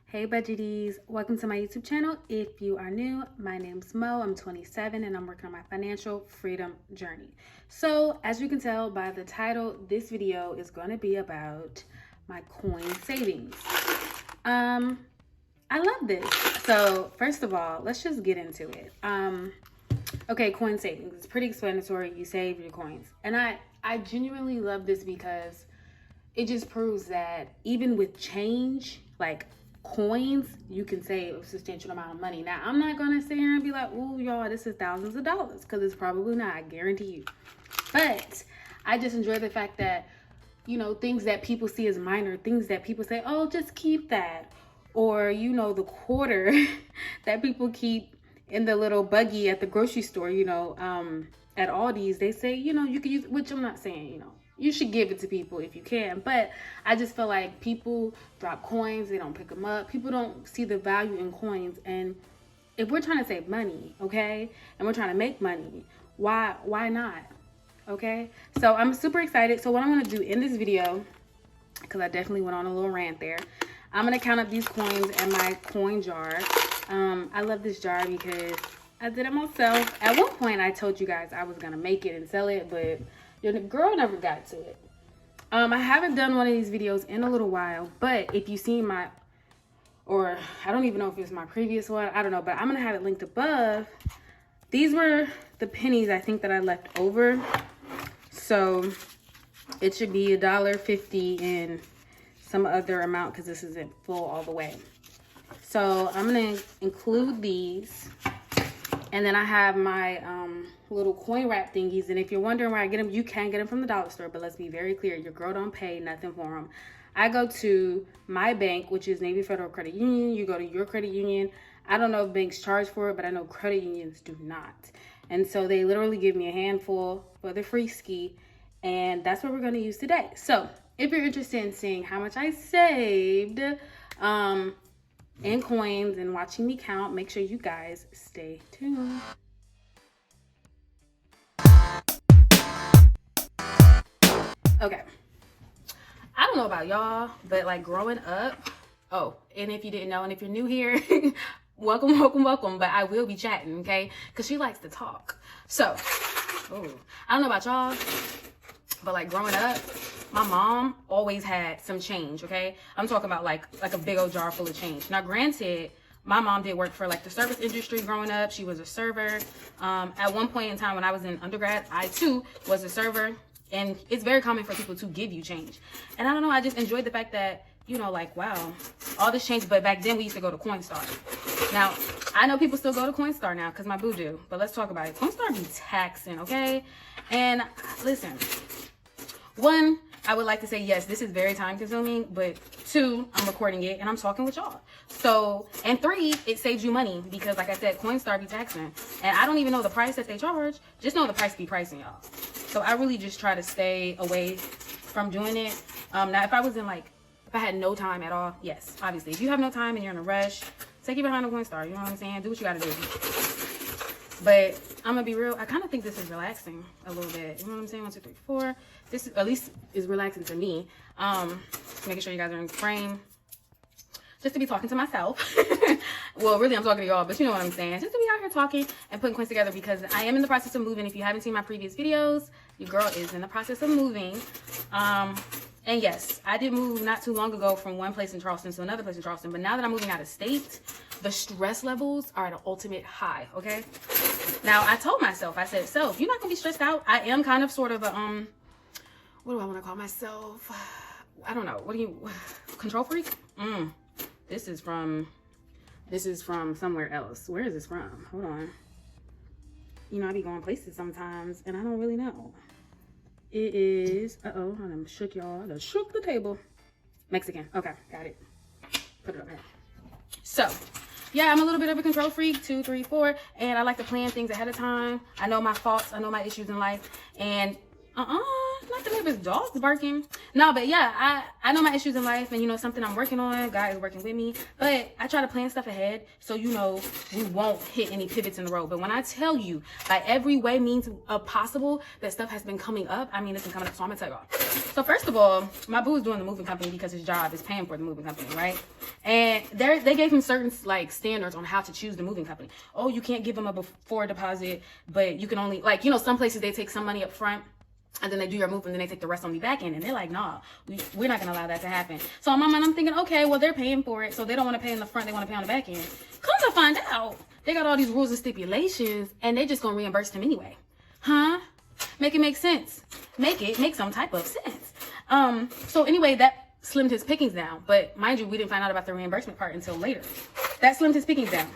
Hey budgeties, welcome to my YouTube channel. If you are new, my name's Mo. I'm 27 and I'm working on my financial freedom journey. So as you can tell by the title, this video is going to be about my coin savings. I love this. So first of all, let's just get into it. Okay, coin savings. It's pretty explanatory. You save your coins. And I genuinely love this because it just proves that even with change, like coins, you can save a substantial amount of money. Now, I'm not going to sit here and be like, ooh, y'all, this is thousands of dollars, because it's probably not, I guarantee you. But I just enjoy the fact that, you know, things that people see as minor, things that people say, oh, just keep that. Or, you know, the quarter that people keep in the little buggy at the grocery store, you know, at Aldi's, they say, you know, you could use, which I'm not saying, you know, you should give it to people if you can. But I just feel like people drop coins, they don't pick them up. People don't see the value in coins. And if we're trying to save money, okay, and we're trying to make money, why not? Okay, so I'm super excited. So what I'm going to do in this video, because I definitely went on a little rant there, I'm going to count up these coins in my coin jar. I love this jar because I did it myself. At one point, I told you guys I was going to make it and sell it, but the girl never got to it. I haven't done one of these videos in a little while, but if you've seen my, or I don't even know if it was my previous one, I don't know, but I'm going to have it linked above. These were the pennies I think that I left over. So it should be $1.50 and some other amount because this isn't full all the way. So I'm going to include these. And then I have my little coin wrap thingies. And if you're wondering where I get them, you can get them from the dollar store. But let's be very clear. Your girl don't pay nothing for them. I go to my bank, which is Navy Federal Credit Union. You go to your credit union. I don't know if banks charge for it, but I know credit unions do not. And so they literally give me a handful for the free ski. And that's what we're going to use today. So if you're interested in seeing how much I saved in coins and watching me count, make sure you guys stay tuned. Okay, I don't know about y'all, but like growing up, oh, and if you didn't know, and if you're new here, welcome, but I will be chatting, okay, because she likes to talk. So I don't know about y'all, but like growing up, my mom always had some change, okay? I'm talking about like a big old jar full of change. Now, granted, my mom did work for like the service industry growing up. She was a server. At one point in time when I was in undergrad, I too was a server. And it's very common for people to give you change. And I don't know, I just enjoyed the fact that, you know, like, wow, all this change. But back then we used to go to Coinstar. Now, I know people still go to Coinstar now because my boo do. But let's talk about it. Coinstar be taxing, okay? And listen, one, I would like to say, yes, this is very time consuming, but two, I'm recording it and I'm talking with y'all. So, and three, it saves you money because like I said, Coinstar be taxing. And I don't even know the price that they charge. Just know the price be pricing, y'all. So I really just try to stay away from doing it. Now, if I was in like, if I had no time at all, yes, obviously. If you have no time and you're in a rush, take it behind the Coinstar. You know what I'm saying? Do what you gotta do. But I'm gonna be real, I kind of think this is relaxing a little bit. You know what I'm saying? 1, 2, 3, 4. This is, at least is relaxing to me. Making sure you guys are in frame. Just to be talking to myself. Well, really I'm talking to y'all, but you know what I'm saying. Just to be out here talking and putting coins together because I am in the process of moving. If you haven't seen my previous videos, your girl is in the process of moving. And yes, I did move not too long ago from one place in Charleston to another place in Charleston. But now that I'm moving out of state, the stress levels are at an ultimate high, okay? Now, I told myself, I said, so, you're not going to be stressed out. I am kind of sort of a, what do I want to call myself? I don't know. What do you, control freak? This is from somewhere else. Where is this from? Hold on. You know, I be going places sometimes, and I don't really know. It is, I done shook y'all. I done shook the table. Mexican. Okay, got it. Put it up here. So, yeah, I'm a little bit of a control freak, 2, 3, 4, and I like to plan things ahead of time. I know my faults, I know my issues in life, and Not the neighbor's dog's barking. No, but yeah, I know my issues in life, and you know, something I'm working on. God is working with me, but I try to plan stuff ahead so you know we won't hit any pivots in the road. But when I tell you by every way means possible that stuff has been coming up, I mean it's been coming up. So I'm gonna tell y'all. So first of all, my boo is doing the moving company because his job is paying for the moving company, right? And they gave him certain like standards on how to choose the moving company. Oh, you can't give them a before deposit, but you can only, like, you know, some places they take some money up front and then they do your move and then they take the rest on the back end, and they're like, nah, we're not gonna allow that to happen. So in my mind, I'm thinking, okay, well, they're paying for it, so they don't want to pay in the front, they want to pay on the back end. Come to find out, they got all these rules and stipulations, and they just gonna reimburse them anyway. Huh? Make it make sense. Make it make some type of sense. So anyway, that slimmed his pickings down. But mind you, we didn't find out about the reimbursement part until later. That slimmed his pickings down.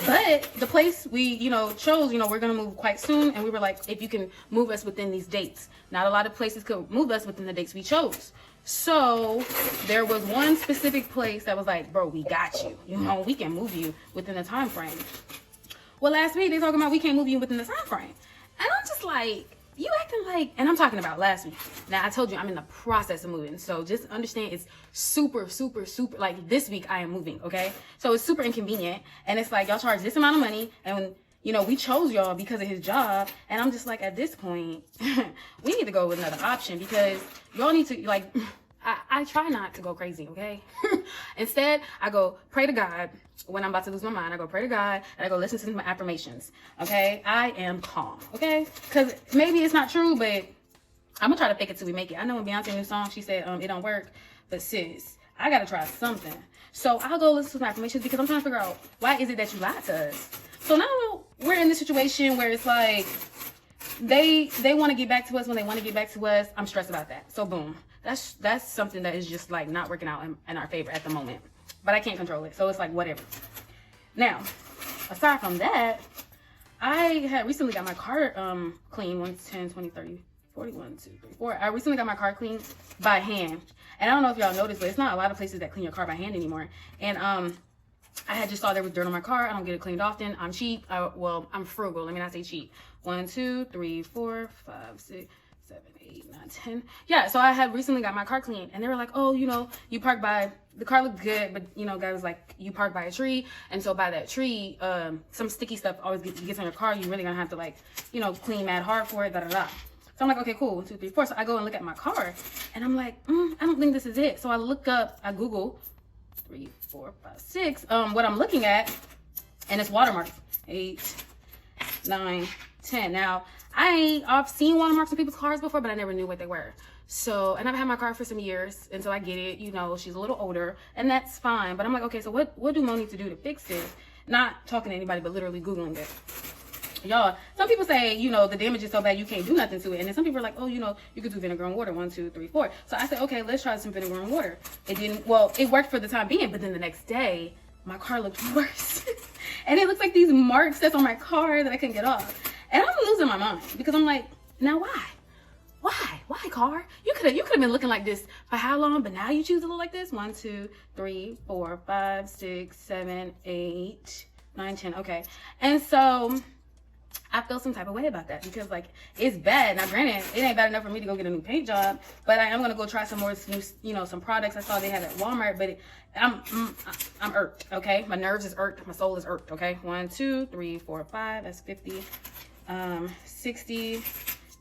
But the place we, you know, chose, you know, we're going to move quite soon. And we were like, if you can move us within these dates. Not a lot of places could move us within the dates we chose. So there was one specific place that was like, bro, we got you. You know, we can move you within the time frame. Well, last week they talking about we can't move you within the time frame. And I'm just like, you acting like, and I'm talking about last week. Now I told you I'm in the process of moving. So just understand it's super, like this week I am moving, okay? So it's super inconvenient. And it's like, y'all charge this amount of money. And you know, we chose y'all because of his job. And I'm just like, at this point, we need to go with another option because y'all need to, like, I try not to go crazy, okay? Instead, I go pray to God. When I'm about to lose my mind, I go pray to God and I go listen to my affirmations, okay? I am calm, okay? Because maybe it's not true, but I'm going to try to fake it till we make it. I know in Beyonce's new song, she said, it don't work, but sis, I got to try something. So I'll go listen to my affirmations because I'm trying to figure out why is it that you lied to us? So now we're in this situation where it's like, they want to get back to us when they want to get back to us. I'm stressed about that. So boom. That's something that is just like not working out in our favor at the moment. But I can't control it. So it's like whatever. Now, aside from that, I had recently got my car cleaned. 1, 10, 20, 30, 40, 1, 2, 3, 4. I recently got my car cleaned by hand. And I don't know if y'all noticed, but it's not a lot of places that clean your car by hand anymore. And I had just saw there was dirt on my car. I don't get it cleaned often. I'm cheap. Well, I'm frugal. Let me not say cheap. 1, 2, 3, 4, 5, 6, 7, 8, 9, 10. Yeah, so I had recently got my car cleaned, and they were like, oh, you know, you parked by, the car looked good, but, you know, guy was like, you parked by a tree, and so by that tree, some sticky stuff always gets on your car. You're really gonna have to, like, you know, clean mad hard for it, da-da-da. So I'm like, okay, cool, 1, 2, 3, 4. So I go and look at my car, and I'm like, I don't think this is it. So I look up, I Google 3, 4, 5, 6, what I'm looking at, and it's watermarks. 8, 9, 10. Now, I've seen watermarks on people's cars before, but I never knew what they were. So, and I've had my car for some years, and so I get it, you know, she's a little older, and that's fine. But I'm like, okay, so what do Mo need to do to fix this? Not talking to anybody, but literally Googling it. Y'all, some people say, you know, the damage is so bad you can't do nothing to it. And then some people are like, oh, you know, you could do vinegar and water. 1, 2, 3, 4. So I said, okay, let's try some vinegar and water. It didn't, well, it worked for the time being, but then the next day, my car looked worse. And it looks like these marks that's on my car that I couldn't get off. And I'm losing my mind because I'm like, now why? Why, car? You could have been looking like this for how long? But now you choose to look like this? 1, 2, 3, 4, 5, 6, 7, 8, 9, 10. Okay. And so I feel some type of way about that because, like, it's bad. Now, granted, it ain't bad enough for me to go get a new paint job, but I am going to go try some more new, you know, some products I saw they had at Walmart, but I'm irked, okay? My nerves is irked. My soul is irked, okay? 1, 2, 3, 4, 5. That's 50. 60,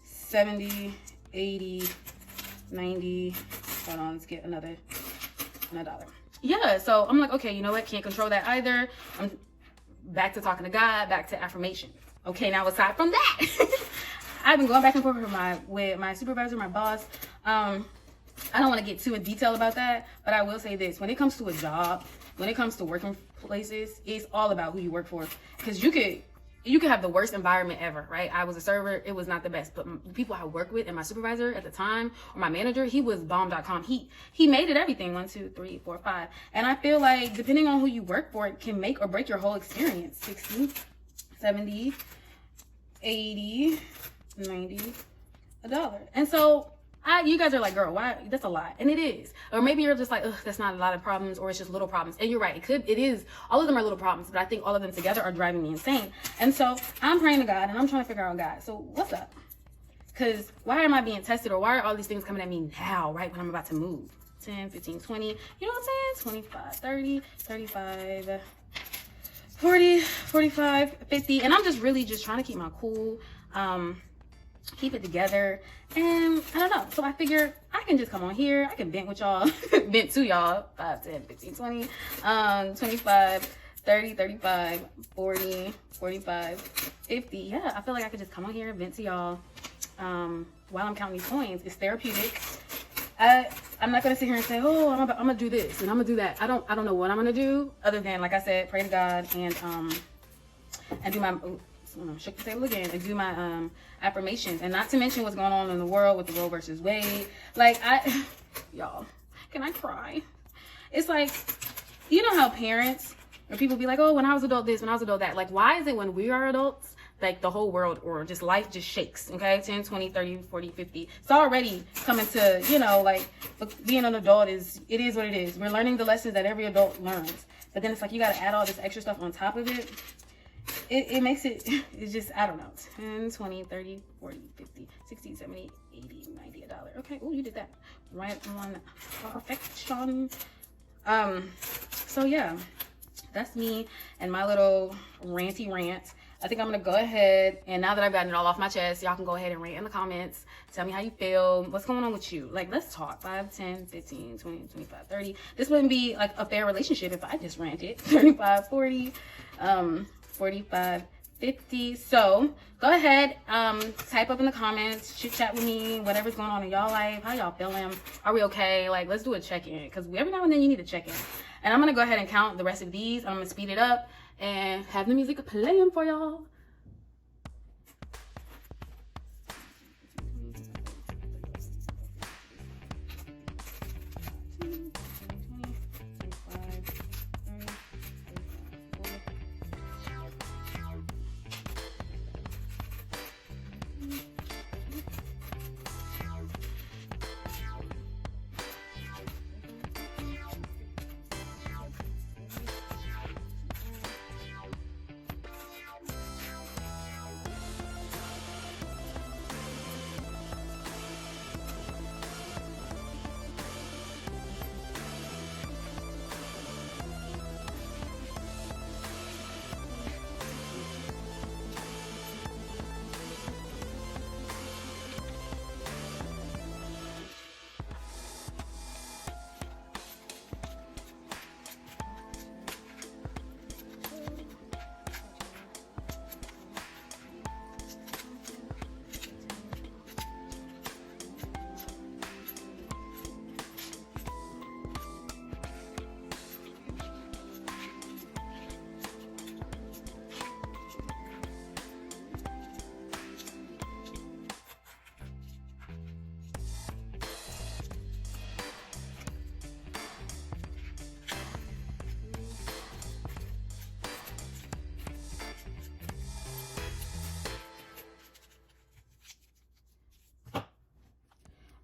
70, 80, 90. Hold on, let's get another $1. Yeah, so I'm like, okay, you know what? Can't control that either. I'm back to talking to God, back to affirmation. Okay, now aside from that, I've been going back and forth with my supervisor, my boss. I don't want to get too in detail about that, but I will say this. When it comes to a job, when it comes to working places, it's all about who you work for. Because you could have the worst environment ever, right? I was a server. It was not the best. But the people I worked with and my supervisor at the time, or my manager, he was bomb.com. He made it everything. 1, 2, 3, 4, 5. And I feel like depending on who you work for, it can make or break your whole experience. 60, 70, 80, 90, $1. And so you guys are like, girl, why? That's a lot. And it is. Or maybe you're just like, ugh, that's not a lot of problems, or it's just little problems. And you're right. It is. All of them are little problems, but I think all of them together are driving me insane. And so I'm praying to God and I'm trying to figure out God. So what's up? Because why am I being tested, or why are all these things coming at me now, right when I'm about to move? 10, 15, 20, you know what I'm saying? 25, 30, 35, 40, 45, 50. And I'm just really just trying to keep my cool, keep it together. And I don't know. So I figure I can just come on here. I can vent with y'all, vent to y'all. 5, 10, 15, 20, 25, 30, 35, 40, 45, 50. Yeah, I feel like I could just come on here and vent to y'all while I'm counting these coins. It's therapeutic. I'm not gonna sit here and say, oh, I'm gonna do this and I'm gonna do that. I don't know what I'm gonna do other than, like I said, pray to God and do my shook the table again and do my affirmations, and not to mention what's going on in the world with the Roe versus Wade. Like, y'all, can I cry? It's like, you know how parents or people be like, oh, when I was adult this, when I was adult that. Like, why is it when we are adults, like the whole world or just life just shakes? Okay, 10, 20, 30, 40, 50. It's already coming to, you know, like, being an adult it is what it is. We're learning the lessons that every adult learns, but then it's like you got to add all this extra stuff on top of it. It makes it, it's just, I don't know, 10, 20, 30, 40, 50, 60, 70, 80, 90, $1. Okay, oh, you did that right on perfection. So yeah, that's me and my little ranty rant. I think I'm gonna go ahead, and now that I've gotten it all off my chest, y'all can go ahead and rant in the comments. Tell me how you feel. What's going on with you? Like, let's talk. 5, 10, 15, 20, 25, 30. This wouldn't be like a fair relationship if I just ranted. 35, 40, 45, 50. So go ahead, type up in the comments, chit chat with me, whatever's going on in y'all life. How y'all feeling? Are we okay? Like, let's do a check-in, because every now and then you need to check in. And I'm gonna go ahead and count the rest of these. I'm gonna speed it up and have the music playing for y'all.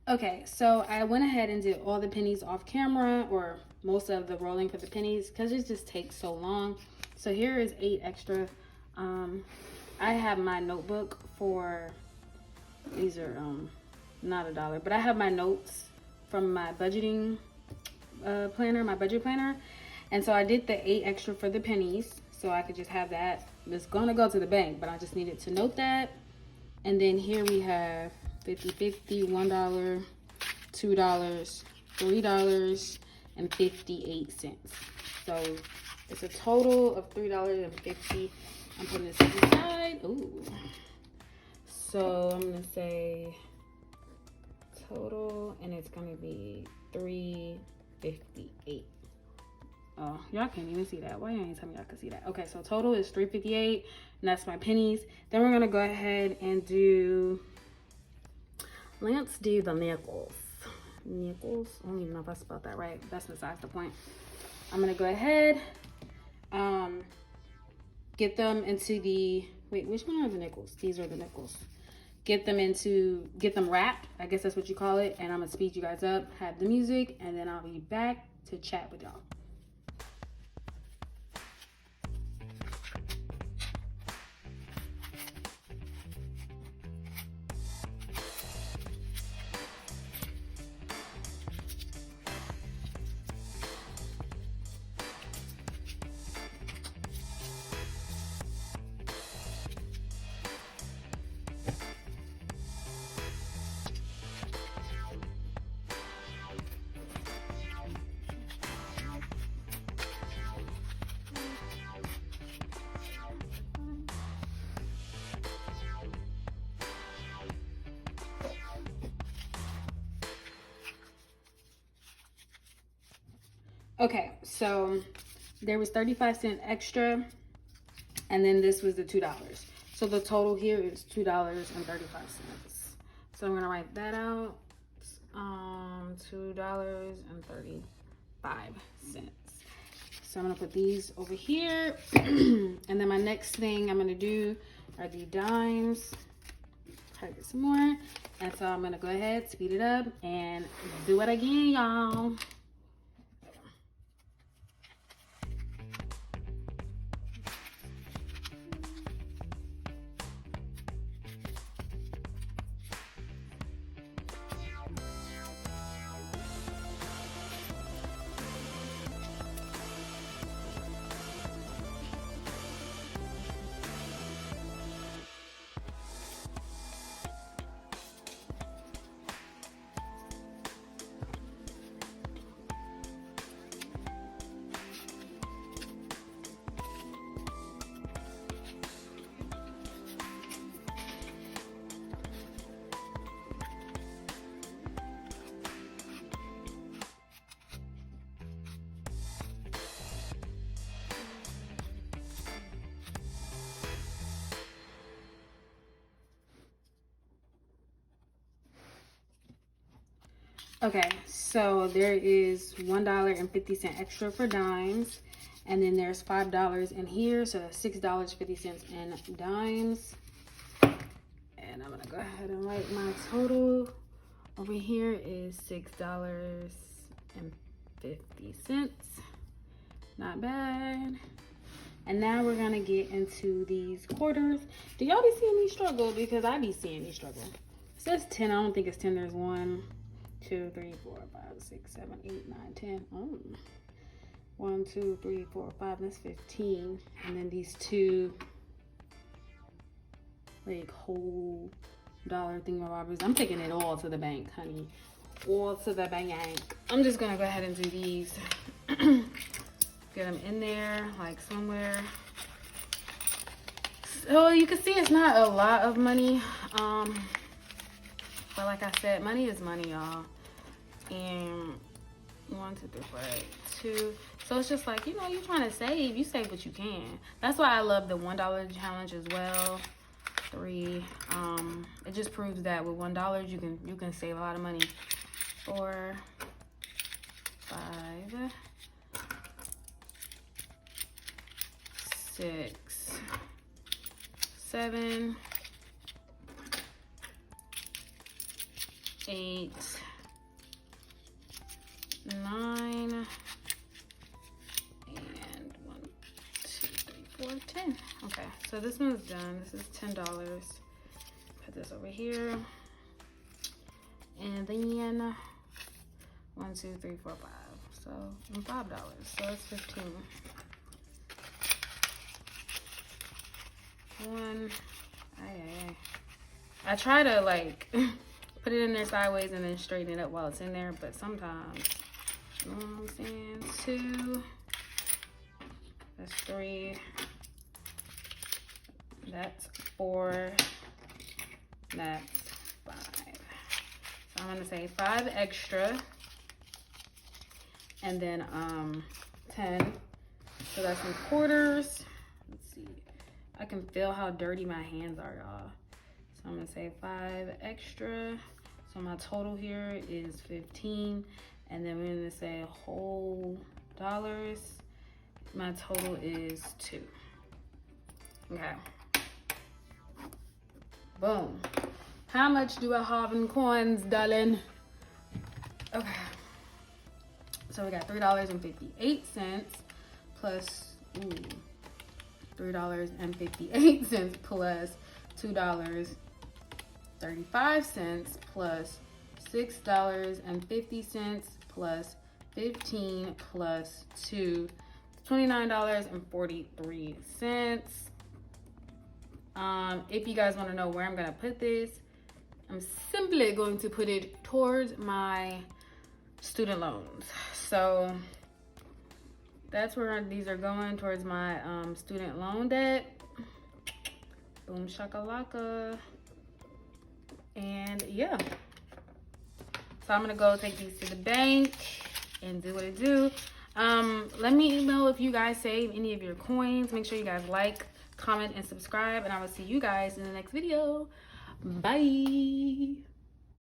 Okay, so I went ahead and did all the pennies off camera, or most of the rolling for the pennies, because it just takes so long. So here is 8 extra. I have my notebook for, these are not $1, but I have my notes from my budgeting planner, my budget planner. And so I did the 8 extra for the pennies, so I could just have that. It's gonna go to the bank, but I just needed to note that. And then here we have 50, 50, $1, $2, $3, and 58 cents. So it's a total of $3.50. I'm putting this aside. Ooh. So I'm gonna say total, and it's gonna be $3.58. Oh, y'all can't even see that. Why you ain't tell me y'all can see that? Okay, so total is $3.58, and that's my pennies. Then we're gonna go ahead and do, let's do the nickels. Nickels? I don't even know if I spelled that right. That's besides the point. I'm gonna go ahead, get them into the, wait, which one are the nickels? These are the nickels. Get them wrapped. I guess that's what you call it. And I'm gonna speed you guys up, have the music, and then I'll be back to chat with y'all. Okay, so there was 35 cents extra, and then this was the $2. So the total here is $2.35. So I'm gonna write that out. $2.35. So I'm gonna put these over here. And then my next thing I'm gonna do are the dimes. Try to get some more. And so I'm gonna go ahead, speed it up, and do it again, y'all. Okay, so there is $1.50 extra for dimes, and then there's $5 in here, so that's $6.50 in dimes. And I'm gonna go ahead and write my total over here is $6.50. Not bad. And now we're gonna get into these quarters. Do y'all be seeing me struggle? Because I be seeing me struggle. It says 10. I don't think it's 10. There's 1, 2, 3, 4, 5, 6, 7, 8, 9, 10. Oh. 1, 2, 3, 4, 5. That's 15. And then these two, like, whole dollar thingamabobbers. I'm taking it all to the bank, honey. All to the bank. I'm just gonna go ahead and do these. Get them in there, like somewhere. So you can see it's not a lot of money. But like I said, money is money, y'all. And 1, 2, 3, 4, 8, 2. So it's just like, you know, you're trying to save. You save what you can. That's why I love the $1 challenge as well. 3. It just proves that with $1 you can save a lot of money. 4, 5, 6, 7, 8, 9, and 1, 2, 3, 4, 10. Okay, so this one's done. This is $10. Put this over here, and then 1, 2, 3, 4, 5. So $5. So that's 15. 1. I try to like put it in there sideways and then straighten it up while it's in there, but sometimes, you know what I'm saying? 2. That's 3. That's 4. That's 5. So I'm gonna say 5 extra, and then 10. So that's in quarters. Let's see. I can feel how dirty my hands are, y'all. So I'm gonna say 5 extra. So my total here is 15. And then we're gonna say whole dollars. My total is 2. Okay. Boom. How much do I have in coins, darling? Okay. So we got $3.58 plus $3.58 plus $2.35 plus $6.50 plus 15 plus 2, $29.43. If you guys want to know where I'm gonna put this, I'm simply going to put it towards my student loans. So that's where these are going, towards my student loan debt. Boom shakalaka. And yeah, so I'm gonna go take these to the bank and do what it do. Let me know if you guys save any of your coins. Make sure you guys like, comment, and subscribe, and I will see you guys in the next video. Bye.